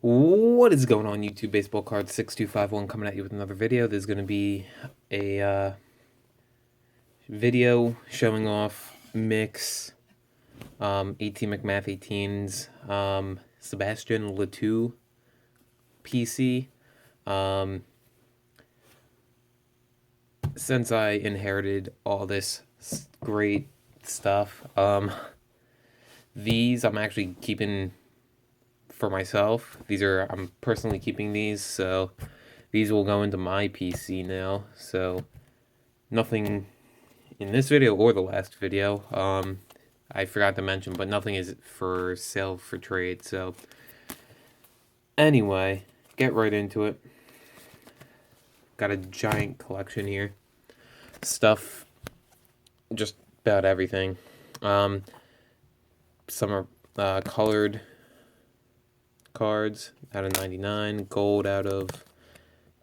What is going on, YouTube? Baseball Card 6251 coming at you with another video. There's going to be a video showing off Mix 18MacMath18's Sebastien Le Toux PC. Since I inherited all this great stuff, these I'm actually keeping for myself. I'm personally keeping these, so these will go into my PC now. So nothing in this video or the last video, I forgot to mention, but nothing is for sale for trade. So anyway, get right into it. Got a giant collection here. Stuff, just about everything. Some are colored cards out of 99, gold out of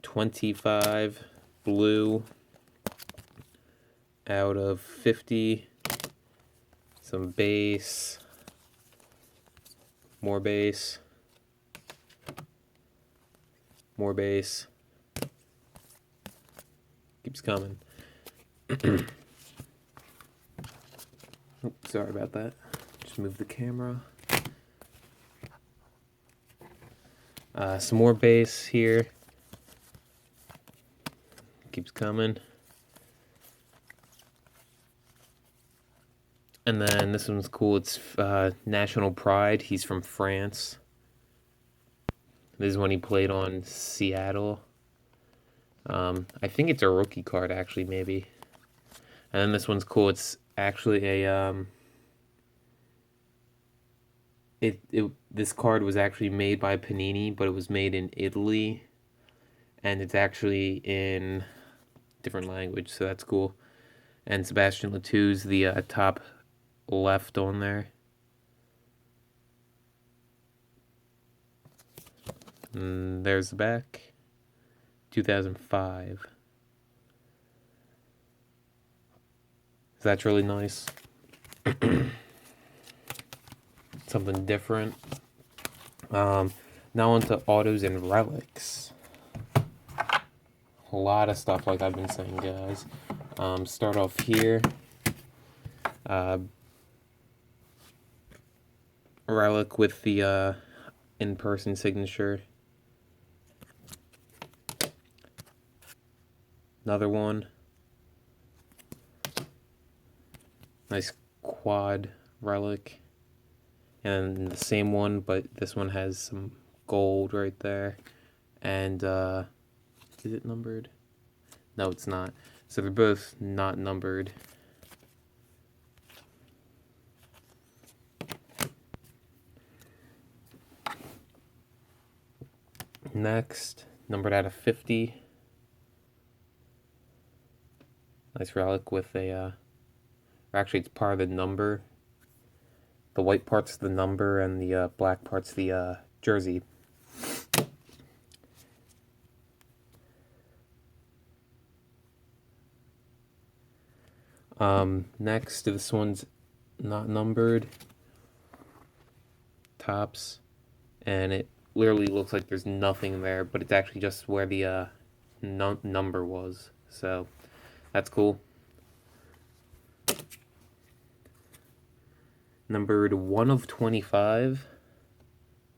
25, blue out of 50, some base, more base, more base, keeps coming. Oops, sorry about that. Just move the camera. Some more base here. Keeps coming. And then this one's cool. It's National Pride. He's from France. This is when he played on Seattle. I think it's a rookie card, actually, maybe. And then this one's cool. It's actually a this card was actually made by Panini, but it was made in Italy, and it's actually in different language, so that's cool. And Sebastien Le Toux's the top left on there. And there's the back. 2005. So that's really nice. Something different. Now on to autos and relics. A lot of stuff, like I've been saying, guys. Start off here. Relic with the in-person signature. Another one. Nice quad relic. And the same one, but this one has some gold right there. And is it numbered? No, it's not. So they're both not numbered. Next, numbered out of 50. Nice relic with a, or actually it's part of the number. The white part's the number and the black part's the jersey. Next, this one's not numbered. Tops, and it literally looks like there's nothing there, but it's actually just where the number was. So that's cool. Numbered 1 of 25.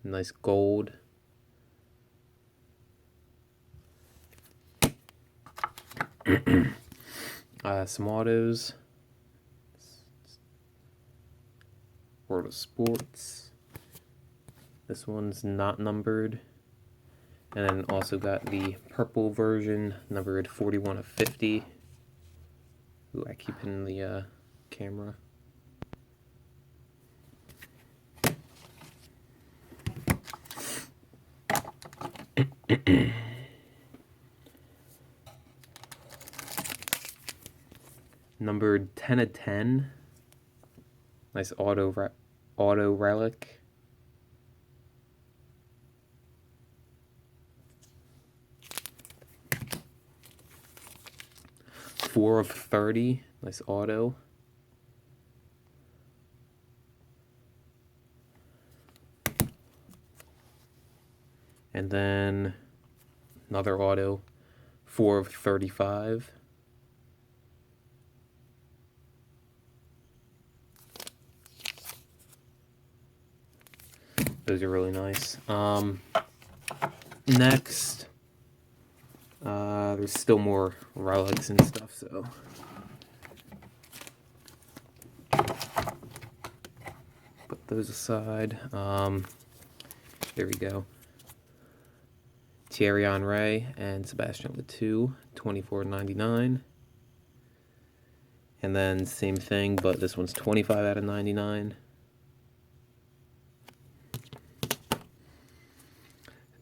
Nice gold. Some autos. World of Sports. This one's not numbered. And then also got the purple version, numbered 41 of 50. Ooh, I keep hitting the camera. Numbered 10 of 10. Nice auto relic. Four of 30. Nice auto. And then another auto, 4 of 35. Those are really nice. Next, there's still more relics and stuff, so put those aside. Here we go. Thierry Henry and Sebastien Le Toux, 24.99. And then same thing, but this one's 25 out of 99.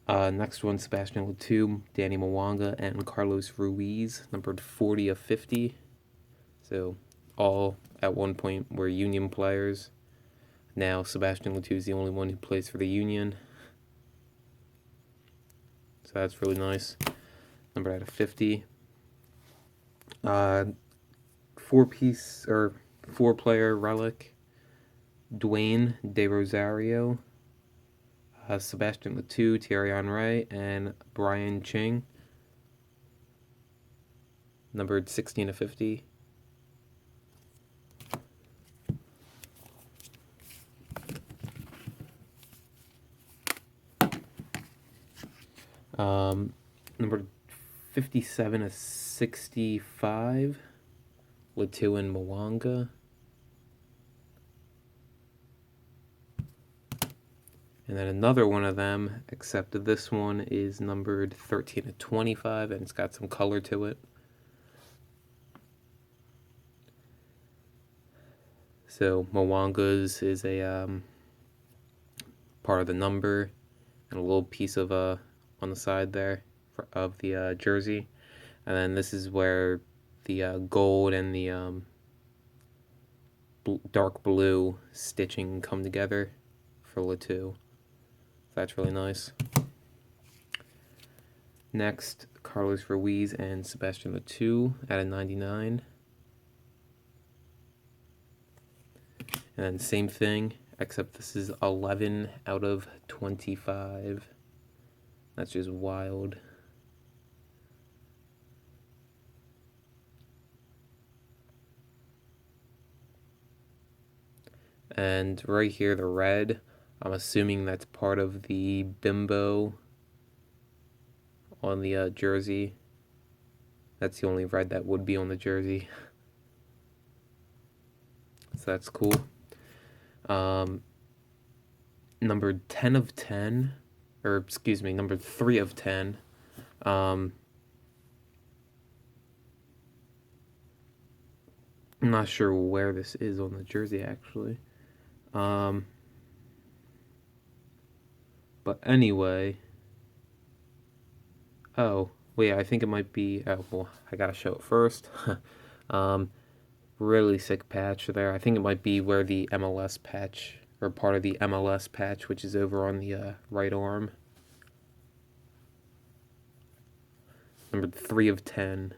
Next one, Sebastien Le Toux, Danny Mwanga, and Carlos Ruiz, numbered 40 of 50. So all at one point were Union players. Now Sebastien Le Toux is the only one who plays for the Union. So that's really nice. Number out of 50. 4-player relic. Dwayne De Rosario, Sebastien Le Toux, Thierry Henry, and Brian Ching. Numbered 16 of 50. Number 57 of 65, Le Toux and Mwanga. And then another one of them, except this one is numbered 13 of 25, and it's got some color to it. So Mwanga's is a part of the number, and a little piece of on the side there of the jersey, and then this is where the gold and the dark blue stitching come together for Le Toux. That's really nice. Next, Carlos Ruiz and Sebastien Le Toux at a 99. And then same thing, except this is 11 out of 25. That's just wild. And right here, the red, I'm assuming that's part of the bimbo on the jersey. That's the only red that would be on the jersey. So that's cool. Numbered 10 of 10, or excuse me, numbered 3 of 10. I'm not sure where this is on the jersey, actually. But anyway, oh, wait, I think it might be, oh, well, I gotta show it first. Really sick patch there. I think it might be where the MLS patch, or part of the MLS patch, which is over on the right arm. Numbered 3 of 10.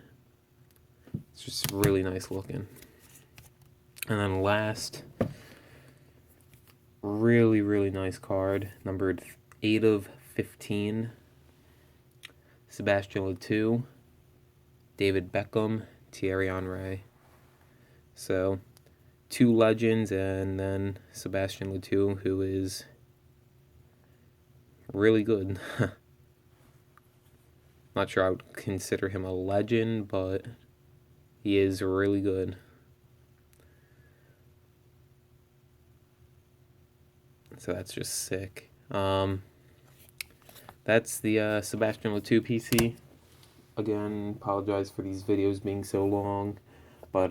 It's just really nice looking. And then last, really, really nice card, numbered 8 of 15. Sebastien Le Toux, David Beckham, Thierry Henry. So, 2 legends, and then Sebastien Le Toux, who is really good. Not sure I would consider him a legend, but he is really good. So that's just sick. That's the Sebastien Le Toux PC. Again, apologize for these videos being so long, but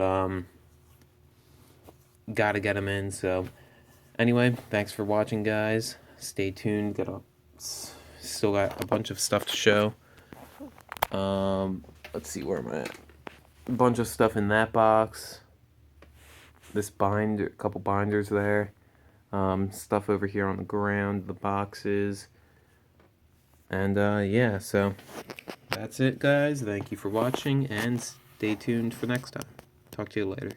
gotta get them in. So anyway, thanks for watching, guys. Stay tuned. Still got a bunch of stuff to show. Let's see, where am I at? A bunch of stuff in that box. This binder, a couple binders there. Stuff over here on the ground, the boxes. And yeah, so that's it, guys. Thank you for watching, and stay tuned for next time. Talk to you later.